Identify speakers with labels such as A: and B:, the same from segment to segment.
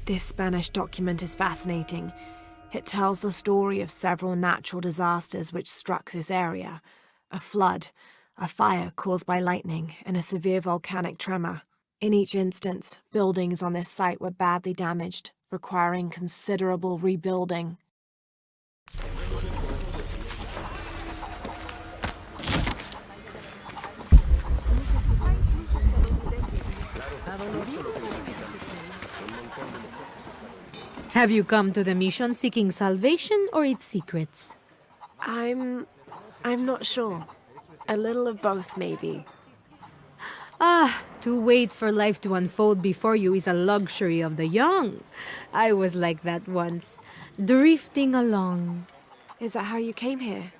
A: This Spanish document is fascinating. It tells the story of several natural disasters which struck this area. A flood, a fire caused by lightning, and a severe volcanic tremor. In each instance, buildings on this site were badly damaged, requiring considerable rebuilding.
B: Have you come to the mission seeking salvation or its secrets?
A: I'm not sure. A little of both, maybe.
B: To wait for life to unfold before you is a luxury of the young. I was like that once, drifting along.
A: Is that how you came here?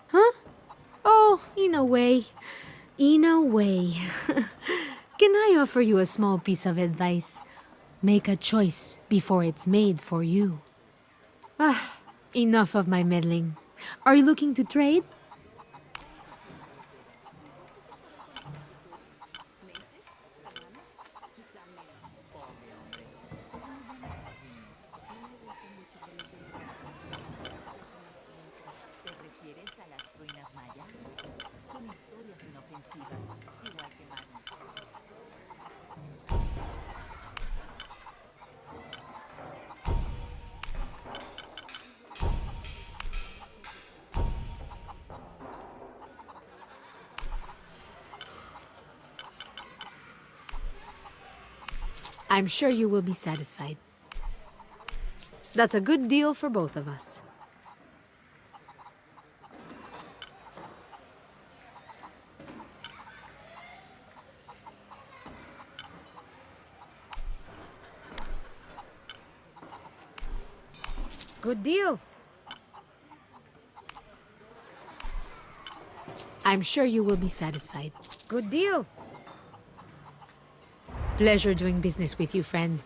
B: Huh? Oh, in a way. In a way. Can I offer you a small piece of advice? Make a choice before it's made for you. Enough of my meddling. Are you looking to trade? I'm sure you will be satisfied. That's a good deal for both of us. Good deal. I'm sure you will be satisfied. Good deal. Pleasure doing business with you, friend.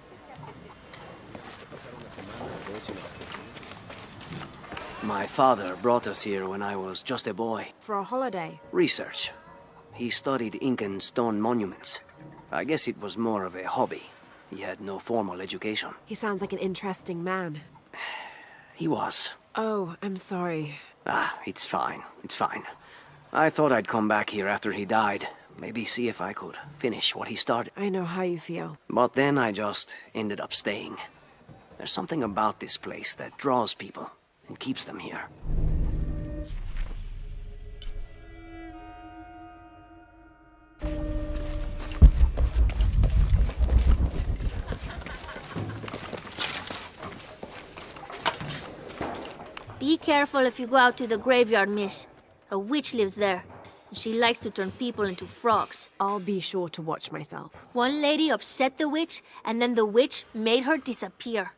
C: My father brought us here when I was just a boy.
A: For a holiday?
C: Research. He studied Incan stone monuments. I guess it was more of a hobby. He had no formal education.
A: He sounds like an interesting man.
C: He was.
A: Oh, I'm sorry.
C: It's fine. It's fine. I thought I'd come back here after he died. Maybe see if I could finish what he started.
A: I know how you feel.
C: But then I just ended up staying. There's something about this place that draws people and keeps them here.
D: Be careful if you go out to the graveyard, miss. A witch lives there. She likes to turn people into frogs.
A: I'll be sure to watch myself.
D: One lady upset the witch, and then the witch made her disappear.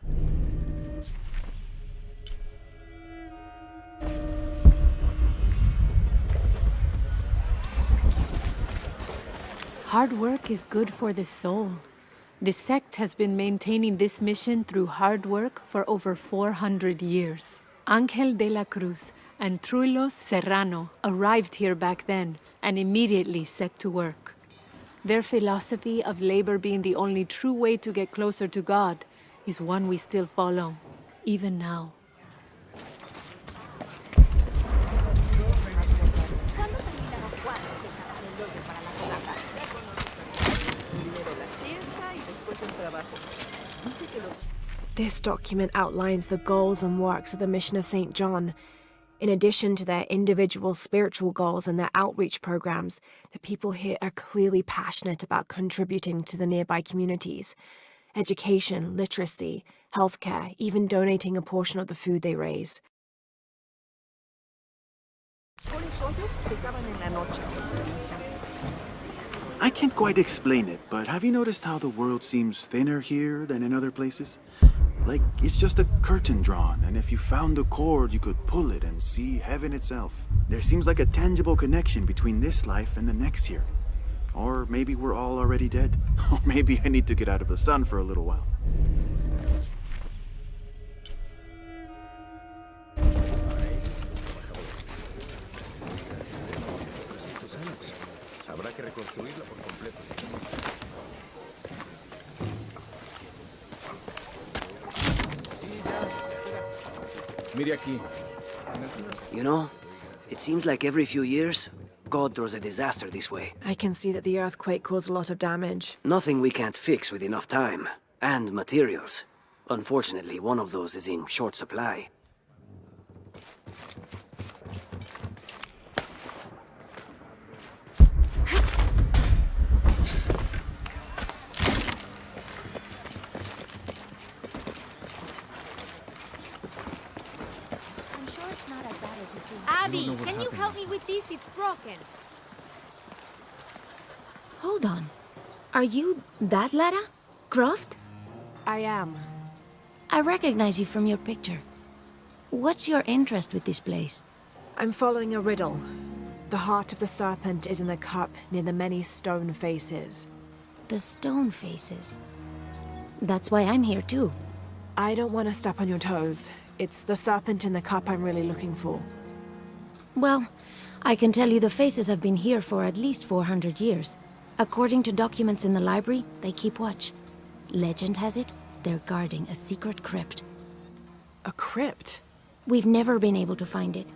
E: Hard work is good for the soul. The sect has been maintaining this mission through hard work for over 400 years. Ángel de la Cruz and Truilos Serrano arrived here back then and immediately set to work. Their philosophy of labor being the only true way to get closer to God is one we still follow, even now.
A: This document outlines the goals and works of the Mission of St. John. In addition to their individual spiritual goals and their outreach programs, the people here are clearly passionate about contributing to the nearby communities. Education, literacy, healthcare, even donating a portion of the food they raise.
F: I can't quite explain it, but have you noticed how the world seems thinner here than in other places? Like, it's just a curtain drawn, and if you found a cord, you could pull it and see heaven itself. There seems like a tangible connection between this life and the next here. Or maybe we're all already dead. Or maybe I need to get out of the sun for a little while.
G: Mire aquí.
C: You know, it seems like every few years, God throws a disaster this way.
A: I can see that the earthquake caused a lot of damage.
C: Nothing we can't fix with enough time. And materials. Unfortunately, one of those is in short supply.
D: I'm sure it's not as bad as you think.
B: Abby, can you help me with this? It's broken.
H: Hold on. Are you that Lara Croft?
A: I am.
H: I recognize you from your picture. What's your interest with this place?
A: I'm following a riddle. The heart of the serpent is in the cup near the many stone faces.
H: The stone faces. That's why I'm here too.
A: I don't want to step on your toes. It's the serpent in the cup I'm really looking for.
H: Well, I can tell you the faces have been here for at least 400 years. According to documents in the library, they keep watch. Legend has it, they're guarding a secret crypt.
A: A crypt?
H: We've never been able to find it.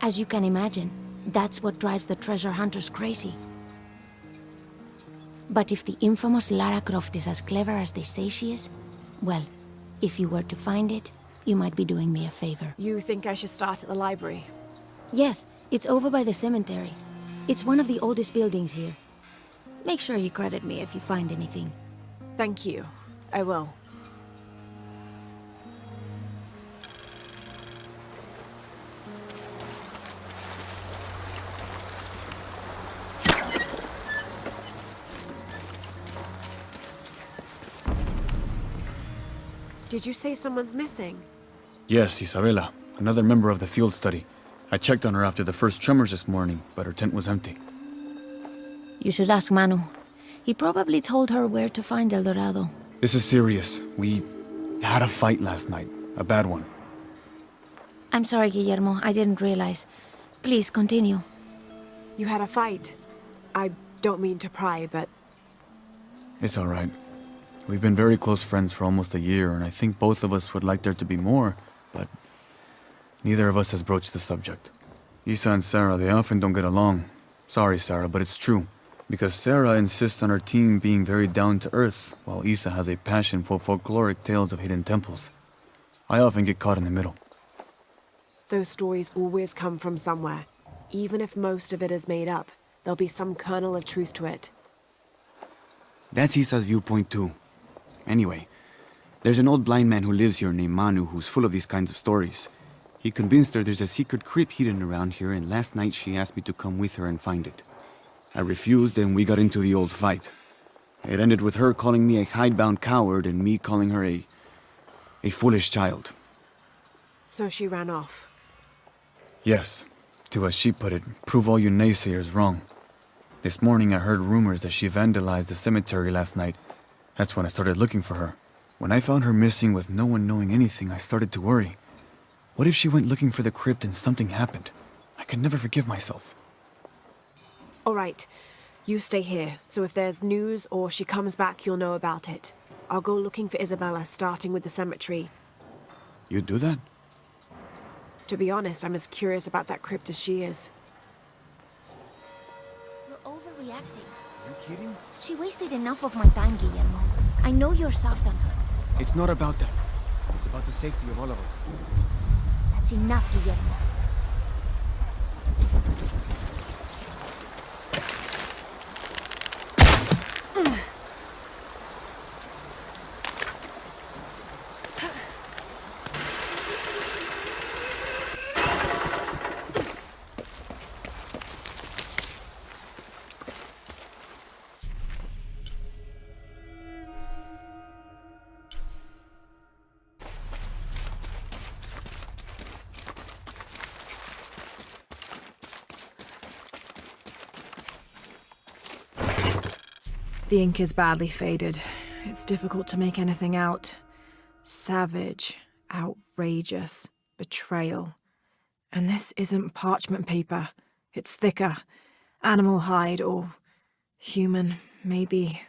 H: As you can imagine, that's what drives the treasure hunters crazy. But if the infamous Lara Croft is as clever as they say she is, well, if you were to find it, you might be doing me a favor.
A: You think I should start at the library?
H: Yes, it's over by the cemetery. It's one of the oldest buildings here. Make sure you credit me if you find anything.
A: Thank you. I will. Did you say someone's missing?
F: Yes, Isabela, another member of the field study. I checked on her after the first tremors this morning, but her tent was empty.
H: You should ask Manu. He probably told her where to find El Dorado.
F: This is serious. We had a fight last night. A bad one.
H: I'm sorry, Guillermo. I didn't realize. Please, continue.
A: You had a fight. I don't mean to pry, but
F: It's all right. We've been very close friends for almost a year, and I think both of us would like there to be more, but neither of us has broached the subject. Isa and Sarah, they often don't get along. Sorry, Sarah, but it's true. Because Sarah insists on her team being very down-to-earth, while Isa has a passion for folkloric tales of hidden temples. I often get caught in the middle.
A: those stories always come from somewhere. Even if most of it is made up, there'll be some kernel of truth to it.
I: That's Isa's viewpoint too. Anyway, there's an old blind man who lives here named Manu who's full of these kinds of stories. He convinced her there's a secret crypt hidden around here, and last night she asked me to come with her and find it. I refused, and we got into the old fight. It ended with her calling me a hidebound coward and me calling her a foolish child.
A: So she ran off.
F: Yes, to as she put it, prove all you naysayers wrong. This morning I heard rumors that she vandalized the cemetery last night. That's when I started looking for her. When I found her missing with no one knowing anything, I started to worry. What if she went looking for the crypt and something happened? I can never forgive myself.
A: All right, you stay here, so if there's news or she comes back, you'll know about it. I'll go looking for Isabella, starting with the cemetery.
I: You'd do that?
A: To be honest, I'm as curious about that crypt as she is.
H: You're overreacting.
I: You kidding?
H: She wasted enough of my time, Guillermo. I know you're soft on her.
I: It's not about that. It's about the safety of all of us.
H: That's enough, Guillermo.
A: The ink is badly faded. It's difficult to make anything out. Savage, outrageous, betrayal. And this isn't parchment paper. It's thicker. Animal hide or human, maybe.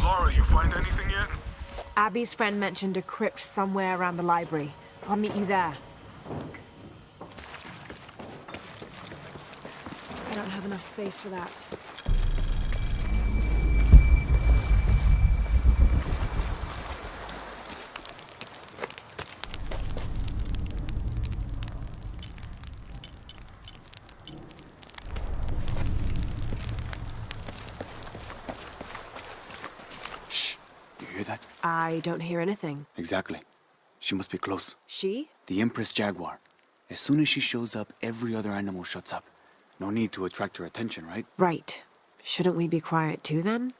G: Lara, you find anything yet?
A: Abby's friend mentioned a crypt somewhere around the library. I'll meet you there. I don't have enough space for that.
I: Shh! You hear that?
A: I don't hear anything.
I: Exactly. She must be close.
A: She?
I: The Empress Jaguar. As soon as she shows up, every other animal shuts up. No need to attract her attention, right?
A: Right. Shouldn't we be quiet too, then?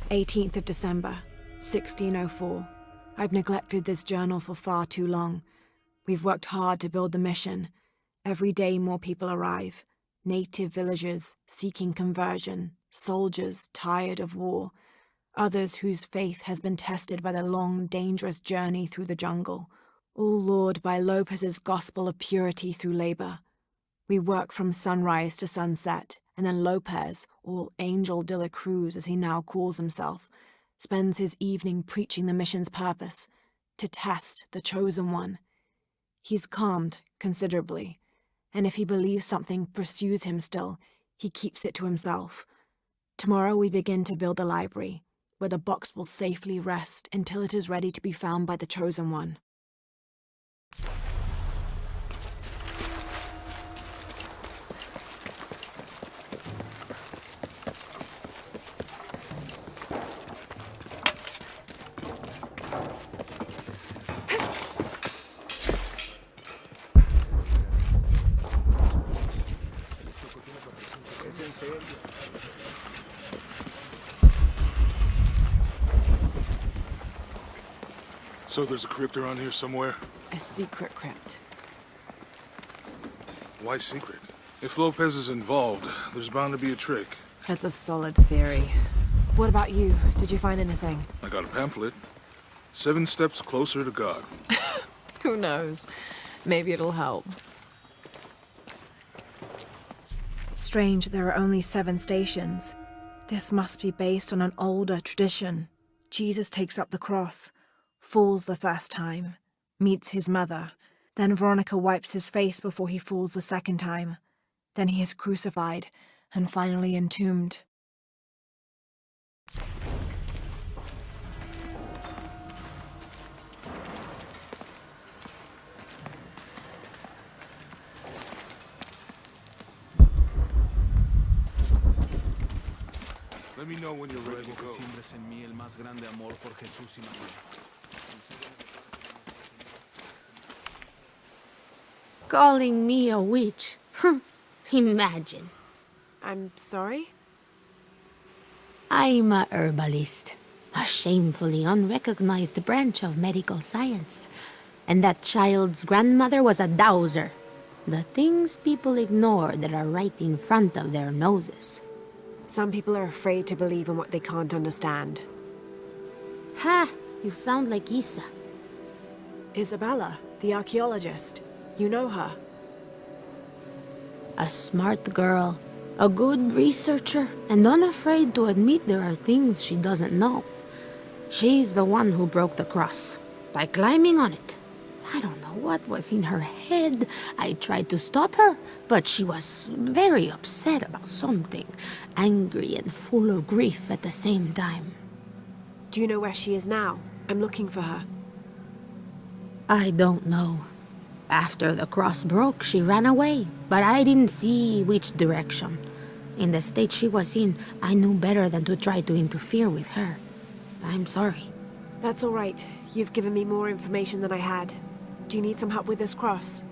A: "18th of December, 1604. I've neglected this journal for far too long. We've worked hard to build the mission. Every day more people arrive. Native villagers seeking conversion, soldiers tired of war, others whose faith has been tested by the long, dangerous journey through the jungle, all lured by Lopez's gospel of purity through labor. We work from sunrise to sunset, and then Lopez, or Angel de la Cruz as he now calls himself, spends his evening preaching the mission's purpose, to test the chosen one. He's calmed considerably, and if he believes something pursues him still, he keeps it to himself. Tomorrow we begin to build the library, where the box will safely rest until it is ready to be found by the chosen one.
G: So there's a crypt around here somewhere?
A: A secret crypt.
G: Why secret? If Lopez is involved, there's bound to be a trick.
A: That's a solid theory. What about you? Did you find anything?
G: I got a pamphlet. 7 steps closer to God.
A: Who knows? Maybe it'll help. Strange there are only 7 stations. This must be based on an older tradition. Jesus takes up the cross, falls the first time, meets his mother. Then Veronica wipes his face before he falls the second time. Then he is crucified and finally entombed.
G: Let me know when you're ready to go.
B: Calling me a witch? Imagine.
A: I'm sorry?
B: I'm a herbalist, a shamefully unrecognized branch of medical science. And that child's grandmother was a dowser. The things people ignore that are right in front of their noses.
A: Some people are afraid to believe in what they can't understand.
B: Ha! You sound like Isa.
A: Isabella, the archaeologist. You know her.
B: A smart girl, a good researcher, and unafraid to admit there are things she doesn't know. She's the one who broke the cross, by climbing on it. I don't know what was in her head. I tried to stop her, but she was very upset about something, angry and full of grief at the same time.
A: Do you know where she is now? I'm looking for her.
B: I don't know. After the cross broke, she ran away, but I didn't see which direction. In the state she was in, I knew better than to try to interfere with her. I'm sorry.
A: That's all right. You've given me more information than I had. Do you need some help with this cross?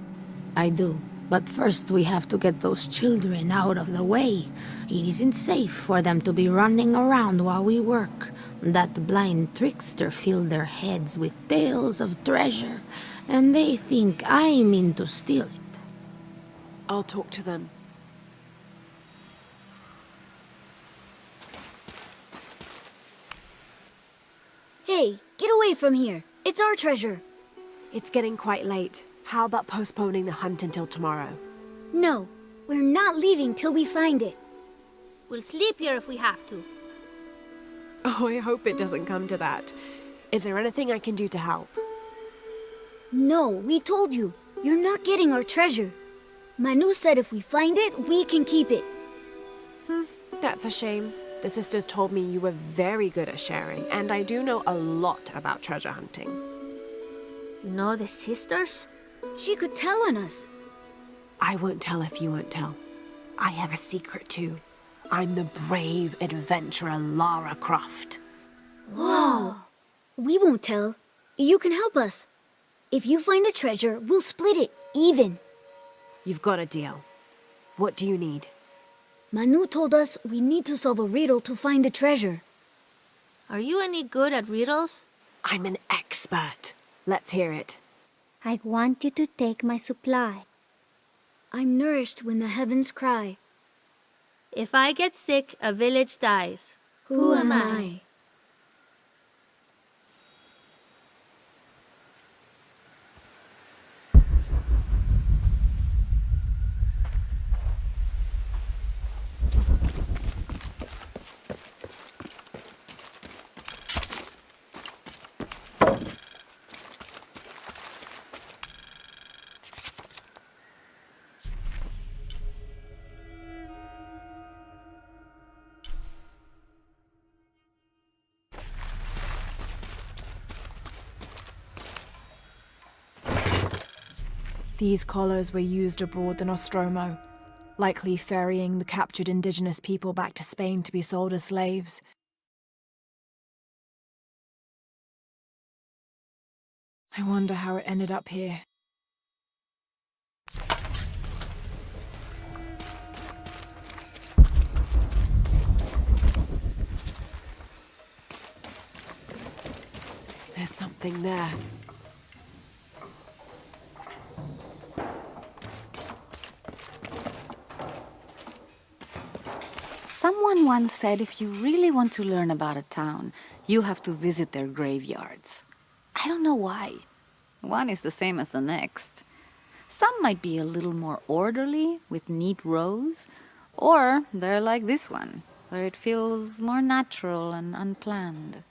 B: I do. But first we have to get those children out of the way. It isn't safe for them to be running around while we work. That blind trickster filled their heads with tales of treasure, and they think I mean to steal it.
A: I'll talk to them.
J: Hey, get away from here. It's our treasure.
A: It's getting quite late. How about postponing the hunt until tomorrow?
J: No, we're not leaving till we find it.
D: We'll sleep here if we have to.
A: Oh, I hope it doesn't come to that. Is there anything I can do to help?
J: No, we told you. You're not getting our treasure. Manu said if we find it, we can keep it.
A: That's a shame. The sisters told me you were very good at sharing, and I do know a lot about treasure hunting.
D: You know the sisters?
J: She could tell on us.
A: I won't tell if you won't tell. I have a secret too. I'm the brave adventurer Lara Croft.
J: Whoa! We won't tell. You can help us. If you find the treasure, we'll split it, even.
A: You've got a deal. What do you need?
J: Manu told us we need to solve a riddle to find the treasure.
D: Are you any good at riddles?
A: I'm an expert. Let's hear it.
K: I want you to take my supply.
J: I'm nourished when the heavens cry.
D: If I get sick, a village dies.
J: Who am I?
A: These collars were used abroad in Nostromo, likely ferrying the captured indigenous people back to Spain to be sold as slaves. I wonder how it ended up here. There's something there.
L: Someone once said if you really want to learn about a town, you have to visit their graveyards. I don't know why. One is the same as the next. Some might be a little more orderly, with neat rows, or they're like this one, where it feels more natural and unplanned.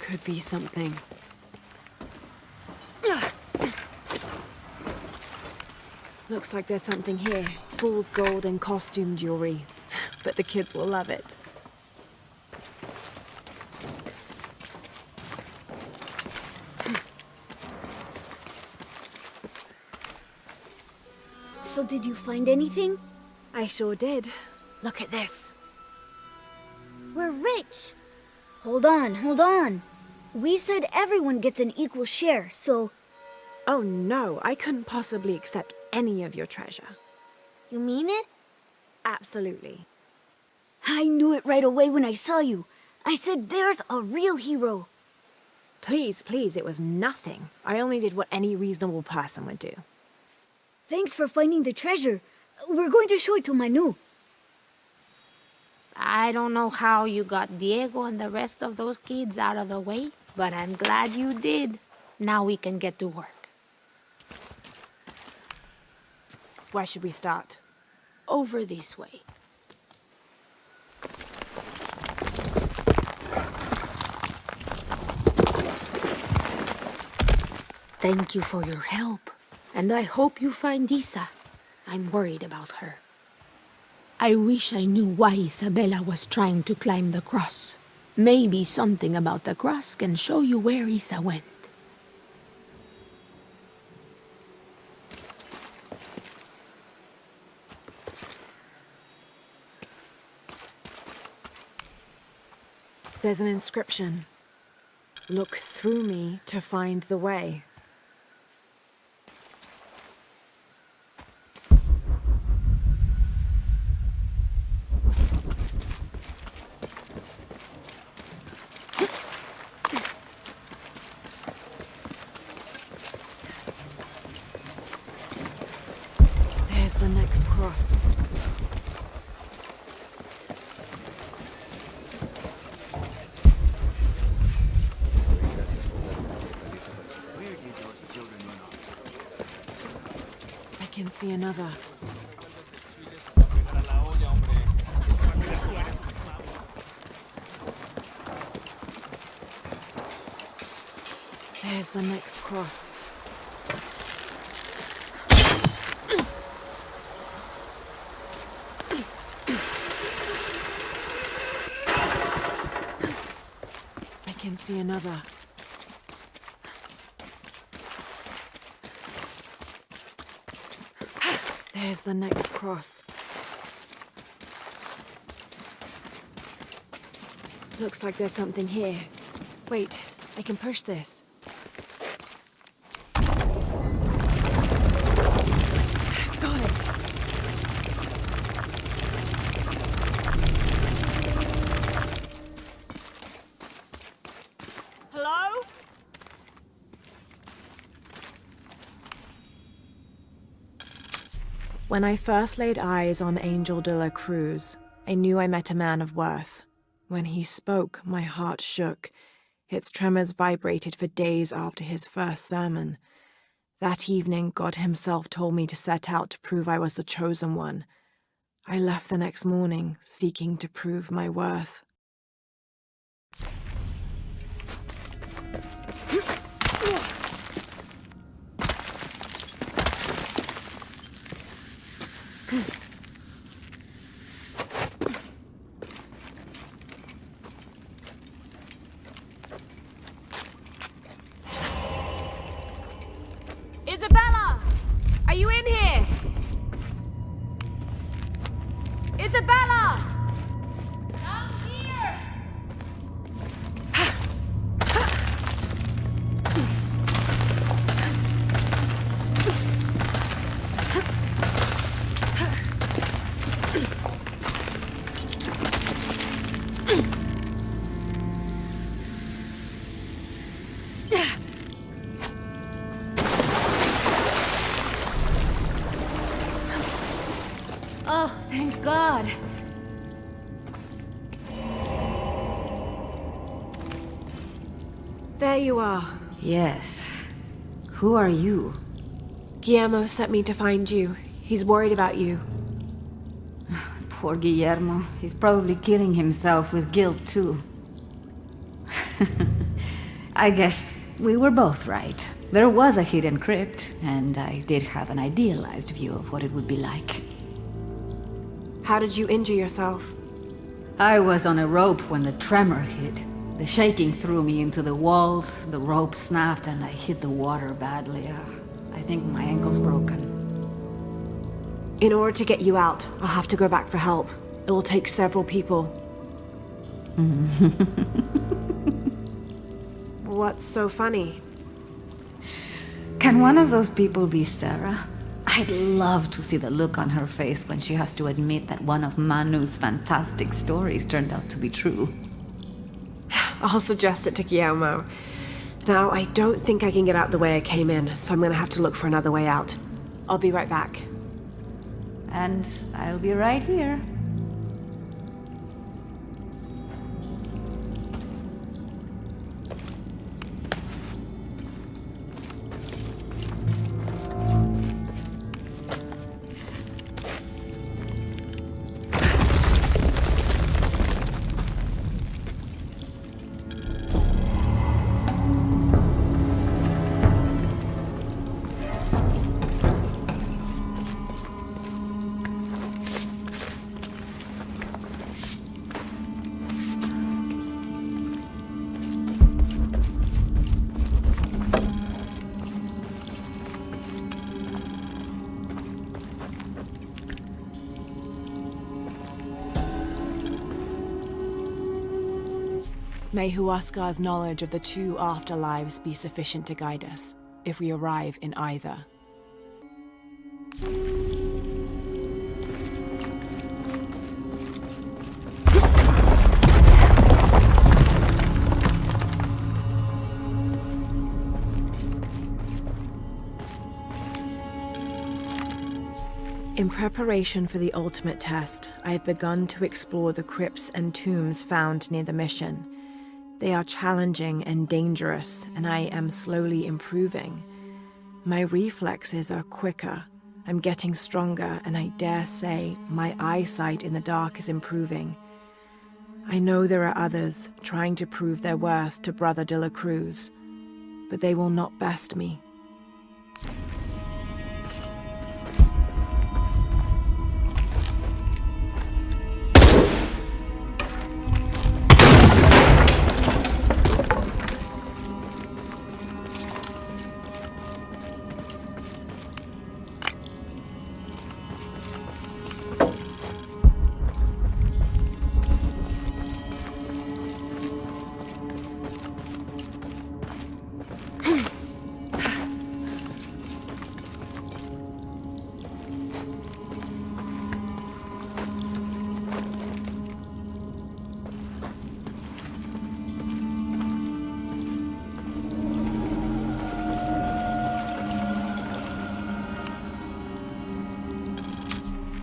A: Could be something. Looks like there's something here. Fool's gold and costume jewelry. But the kids will love it.
J: So did you find anything?
A: I sure did. Look at this.
J: We're rich. Hold on, hold on. We said everyone gets an equal share, so...
A: Oh no, I couldn't possibly accept any of your treasure.
D: You mean it?
A: Absolutely.
J: I knew it right away when I saw you. I said there's a real hero.
A: Please, please, it was nothing. I only did what any reasonable person would do.
J: Thanks for finding the treasure. We're going to show it to Manu.
B: I don't know how you got Diego and the rest of those kids out of the way, but I'm glad you did. Now we can get to work.
A: Where should we start?
B: Over this way. Thank you for your help. And I hope you find Isa. I'm worried about her. I wish I knew why Isabella was trying to climb the cross. Maybe something about the cross can show you where Isa went.
A: There's an inscription. Look through me to find the way. cross. I can see another. There's the next cross. I can see another. There's the next cross. Looks like there's something here. Wait, I can push this. Got it! Hello? When I first laid eyes on Angel de la Cruz, I knew I met a man of worth. When he spoke, my heart shook. Its tremors vibrated for days after his first sermon. That evening, God himself told me to set out to prove I was the chosen one. I left the next morning, seeking to prove my worth. Isabella! Are you in here? Isabella! I'm here!
L: Oh, thank God.
A: There you are.
L: Yes. Who are you?
A: Guillermo sent me to find you. He's worried about you.
L: Poor Guillermo. He's probably killing himself with guilt, too. I guess we were both right. There was a hidden crypt, and I did have an idealized view of what it would be like.
A: How did you injure yourself?
L: I was on a rope when the tremor hit. The shaking threw me into the walls, the rope snapped, and I hit the water badly. I think my ankle's broken.
A: In order to get you out, I'll have to go back for help. It will take several people. What's so funny?
L: Can one of those people be Sarah? I'd love to see the look on her face when she has to admit that one of Manu's fantastic stories turned out to be true.
A: I'll suggest it to Guillermo. Now, I don't think I can get out the way I came in, so I'm gonna have to look for another way out. I'll be right back.
L: And I'll be right here.
A: May Huascar's knowledge of the two afterlives be sufficient to guide us, if we arrive in either. In preparation for the ultimate test, I have begun to explore the crypts and tombs found near the mission. They are challenging and dangerous, and I am slowly improving. My reflexes are quicker, I'm getting stronger, and I dare say my eyesight in the dark is improving. I know there are others trying to prove their worth to Brother de la Cruz, but they will not best me.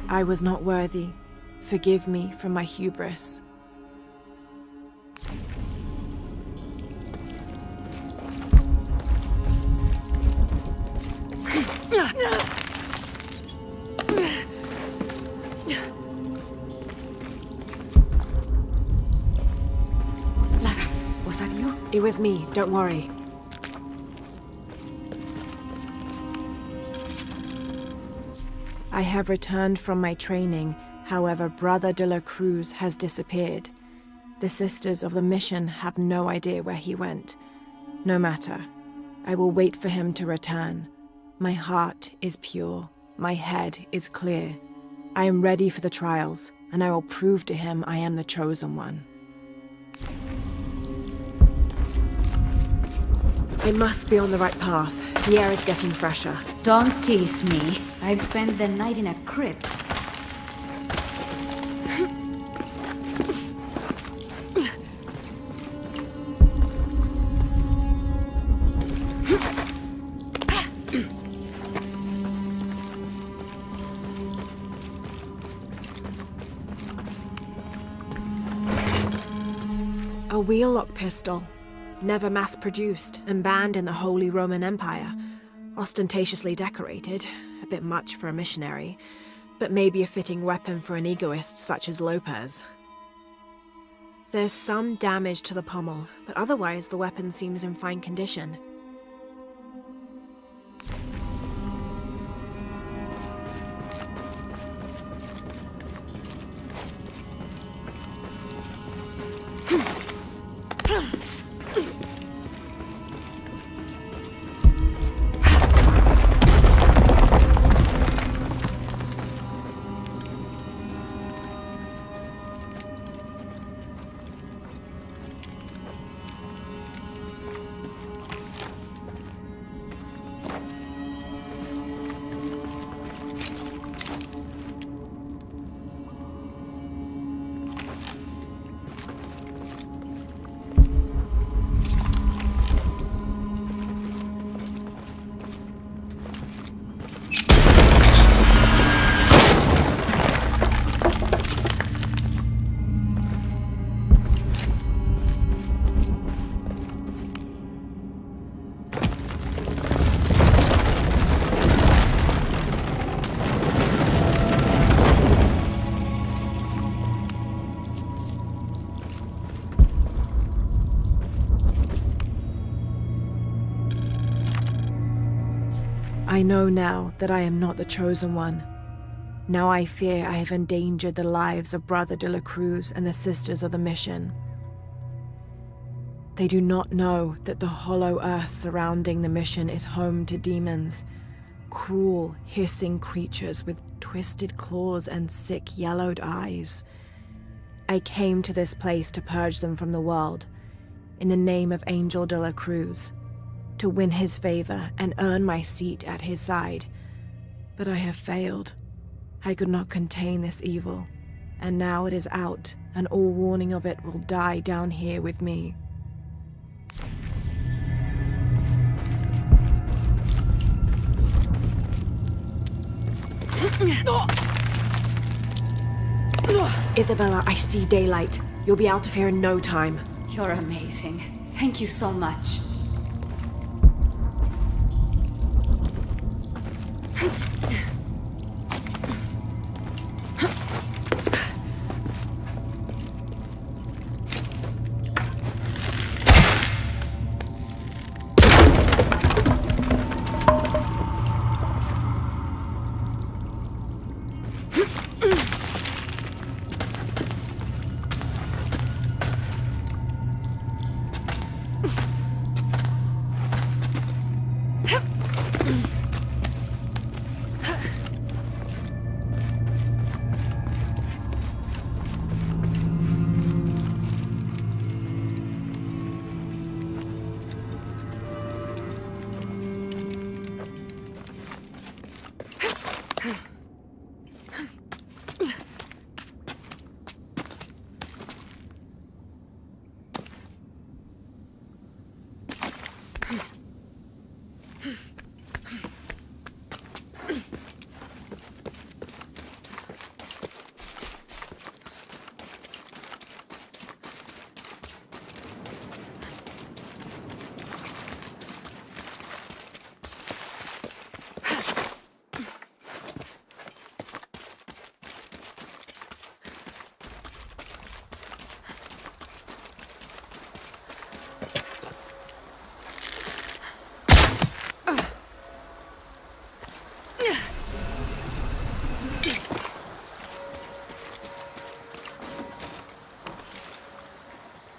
A: I was not worthy. Forgive me for my hubris.
L: Lara, was that you?
A: It was me, don't worry. I have returned from my training, however, Brother de la Cruz has disappeared. The Sisters of the Mission have no idea where he went. No matter. I will wait for him to return. My heart is pure. My head is clear. I am ready for the trials, and I will prove to him I am the chosen one. I must be on the right path. The air is getting fresher.
H: Don't tease me. I've spent the night in a crypt.
A: A wheel-lock pistol. Never mass-produced and banned in the Holy Roman Empire. Ostentatiously decorated. A bit much for a missionary. But maybe a fitting weapon for an egoist such as Lopez. There's some damage to the pommel, but otherwise the weapon seems in fine condition. I know now that I am not the chosen one. Now I fear I have endangered the lives of Brother de la Cruz and the Sisters of the Mission. They do not know that the hollow earth surrounding the mission is home to demons, cruel, hissing creatures with twisted claws and sick, yellowed eyes. I came to this place to purge them from the world, in the name of Angel de la Cruz, to win his favor and earn my seat at his side. But I have failed. I could not contain this evil, and now it is out, and all warning of it will die down here with me. Isabella, I see daylight. You'll be out of here in no time.
L: You're amazing. Thank you so much.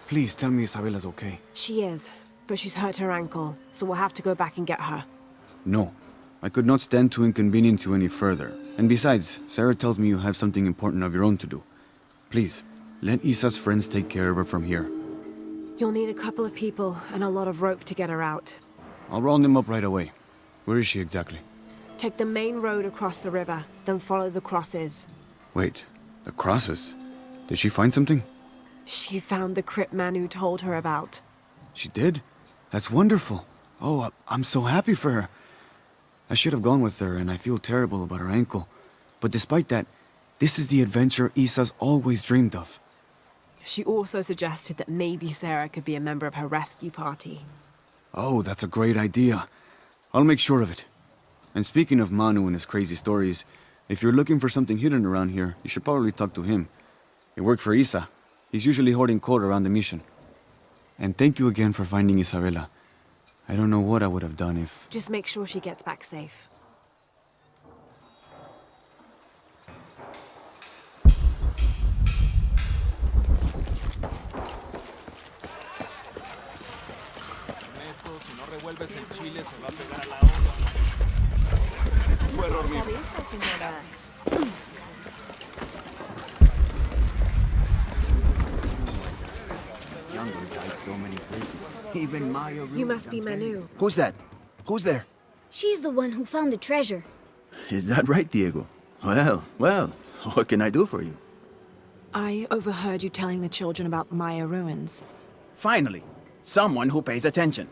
I: Please tell me Isabella's okay.
A: She is, but she's hurt her ankle, so we'll have to go back and get her.
I: No. I could not stand to inconvenience you any further. And besides, Sarah tells me you have something important of your own to do. Please, let Isa's friends take care of her from here.
A: You'll need a couple of people and a lot of rope to get her out.
I: I'll round them up right away. Where is she exactly?
A: Take the main road across the river, then follow the crosses.
I: Wait, the crosses? Did she find something?
A: She found the crypt Manu told her about.
I: She did? That's wonderful. Oh, I'm so happy for her. I should have gone with her, and I feel terrible about her ankle. But despite that, this is the adventure Isa's always dreamed of.
A: She also suggested that maybe Sarah could be a member of her rescue party.
I: Oh, that's a great idea. I'll make sure of it. And speaking of Manu and his crazy stories, if you're looking for something hidden around here, you should probably talk to him. He worked for Isa. He's usually hoarding coal around the mission. And thank you again for finding Isabella. I don't know what I would have done if...
A: Just make sure she gets back safe.
M: Even Maya.
A: You must be Manu.
M: Who's that? Who's there?
J: She's the one who found the treasure.
F: Is that right, Diego? Well, what can I do for you?
A: I overheard you telling the children about Maya ruins.
M: Finally, someone who pays attention.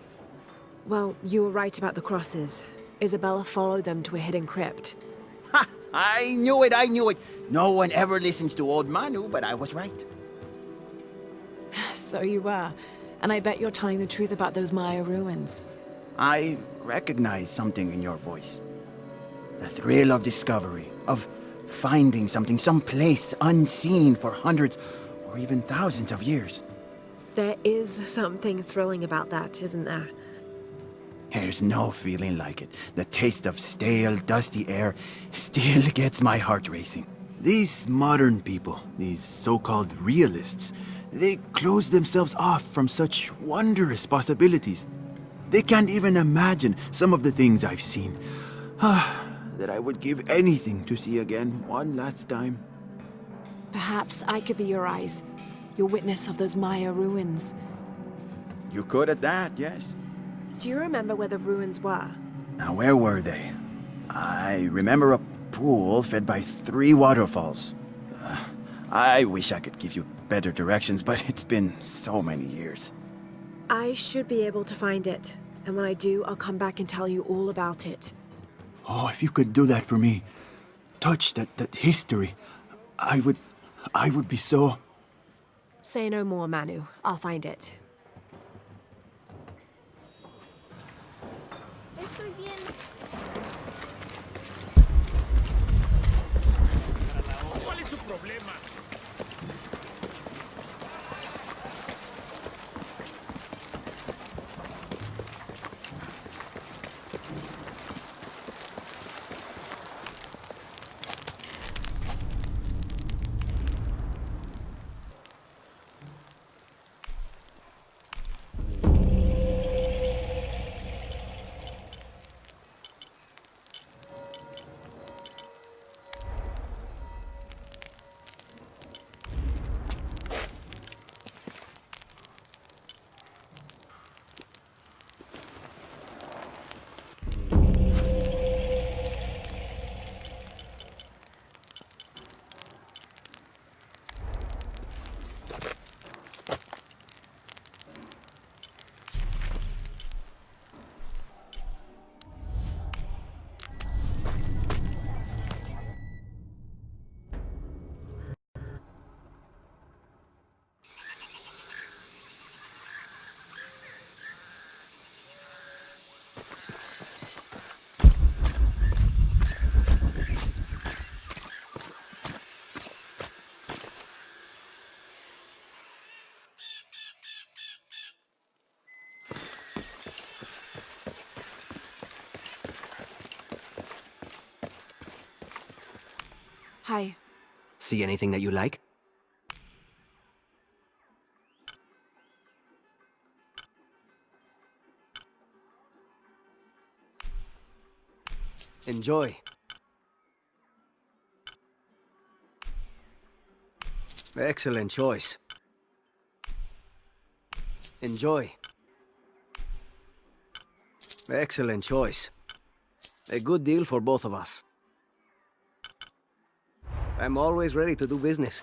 A: Well, you were right about the crosses. Isabella followed them to a hidden crypt.
M: Ha! I knew it! No one ever listens to old Manu, but I was right.
A: So you were. And I bet you're telling the truth about those Maya ruins.
M: I recognize something in your voice. The thrill of discovery, of finding something someplace unseen for hundreds or even thousands of years.
A: There is something thrilling about that, isn't there?
M: There's no feeling like it. The taste of stale, dusty air still gets my heart racing.
F: These modern people, these so-called realists, they close themselves off from such wondrous possibilities. They can't even imagine some of the things I've seen. That I would give anything to see again one last time.
A: Perhaps I could be your eyes, your witness of those Maya ruins.
M: You could at that, yes.
A: Do you remember where the ruins were?
M: Now, where were they? I remember a pool fed by 3 waterfalls. I wish I could give you better directions, but it's been so many years.
A: I should be able to find it, and when I do, I'll come back and tell you all about it.
F: Oh, if you could do that for me. touch, that history, I would be so...
A: Say no more, Manu. I'll find it.
N: ¿Cuál es su problema?
A: Hi.
C: See anything that you like? Enjoy. Excellent choice. Enjoy. Excellent choice. A good deal for both of us. I'm always ready to do business.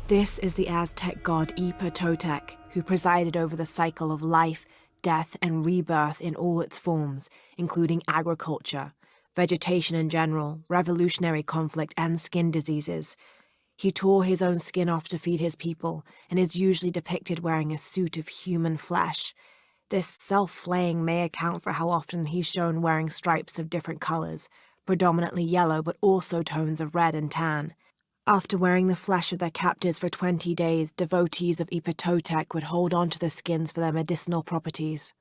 A: This is the Aztec god Ipa Totec, who presided over the cycle of life, death, and rebirth in all its forms, including agriculture, vegetation in general, revolutionary conflict, and skin diseases. He tore his own skin off to feed his people, and is usually depicted wearing a suit of human flesh. This self-flaying may account for how often he's shown wearing stripes of different colors, predominantly yellow but also tones of red and tan. After wearing the flesh of their captives for 20 days, devotees of Ipatotec would hold on to the skins for their medicinal properties.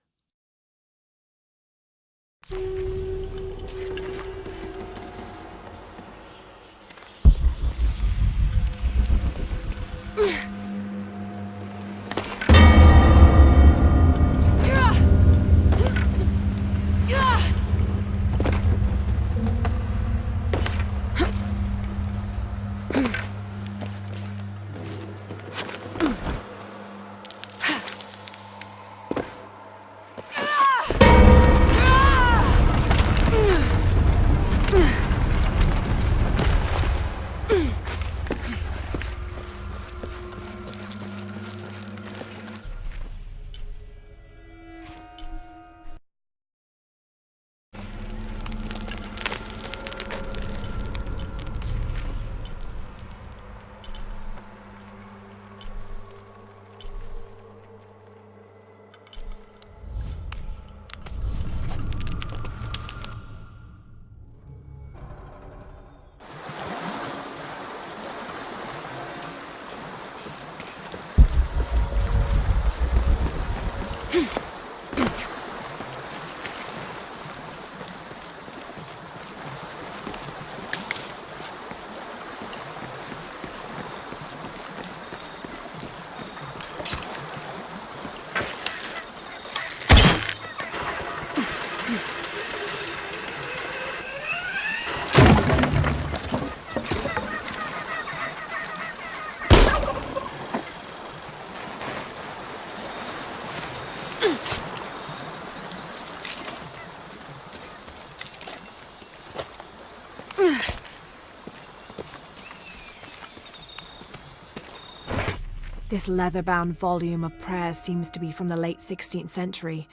A: This leather-bound volume of prayers seems to be from the late 16th century.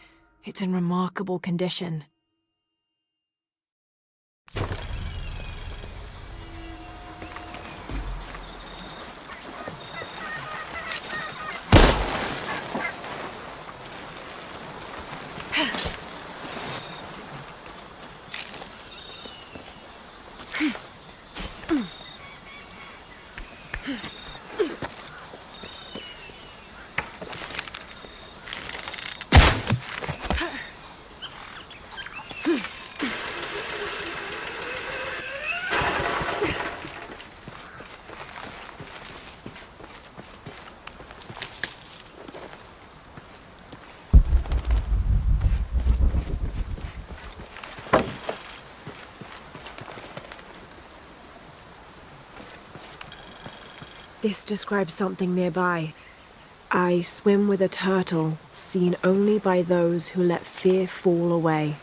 A: It's in remarkable condition. This describes something nearby. I swim with a turtle, seen only by those who let fear fall away.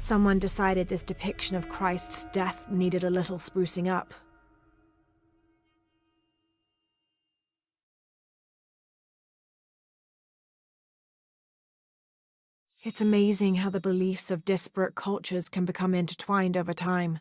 A: Someone decided this depiction of Christ's death needed a little sprucing up. It's amazing how the beliefs of disparate cultures can become intertwined over time.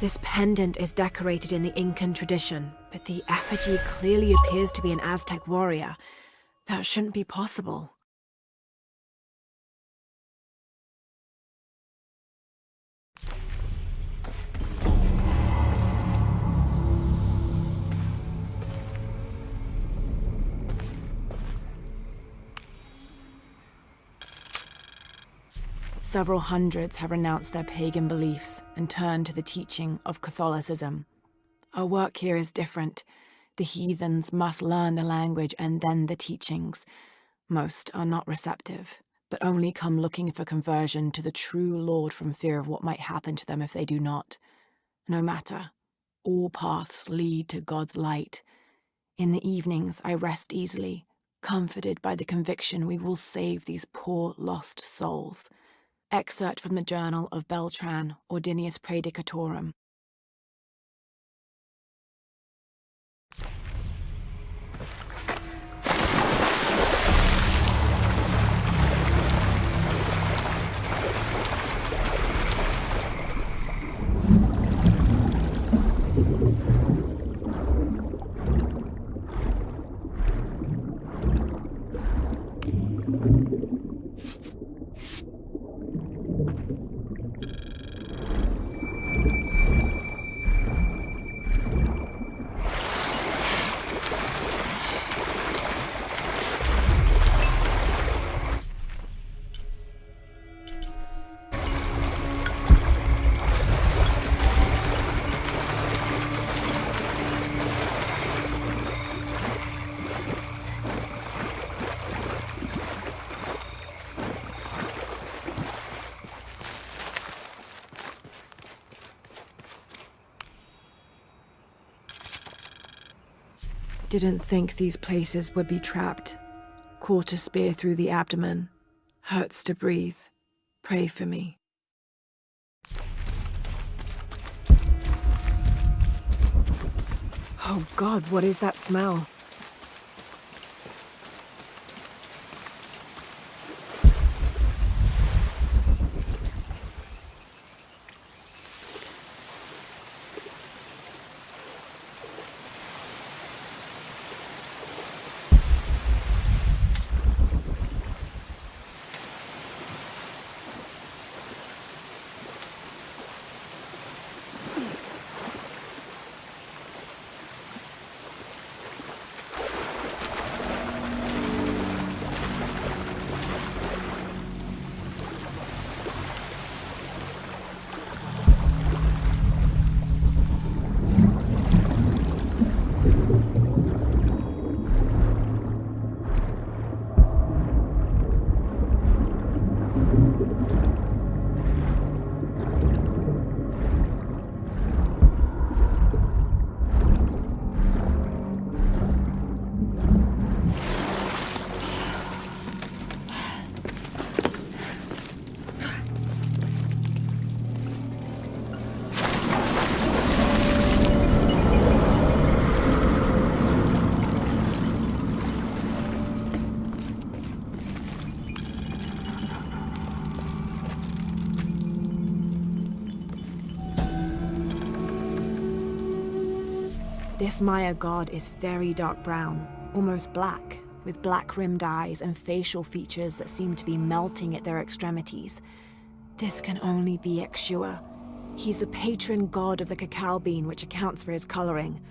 A: This pendant is decorated in the Incan tradition, but the effigy clearly appears to be an Aztec warrior. That shouldn't be possible. Several hundreds have renounced their pagan beliefs and turned to the teaching of Catholicism. Our work here is different. The heathens must learn the language and then the teachings. Most are not receptive, but only come looking for conversion to the true Lord from fear of what might happen to them if they do not. No matter, all paths lead to God's light. In the evenings, I rest easily, comforted by the conviction we will save these poor lost souls. Excerpt from the journal of Beltran, Ordinius Praedicatorum. Didn't think these places would be trapped. Caught a spear through the abdomen. Hurts to breathe. Pray for me. Oh God, what is that smell? This Maya god is very dark brown, almost black, with black-rimmed eyes and facial features that seem to be melting at their extremities. This can only be Exua. He's the patron god of the cacao bean, which accounts for his coloring.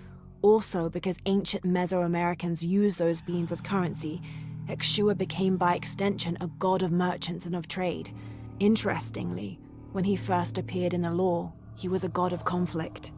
A: Also, because ancient Mesoamericans used those beans as currency, Exua became by extension a god of merchants and of trade. Interestingly, when he first appeared in the lore, he was a god of conflict.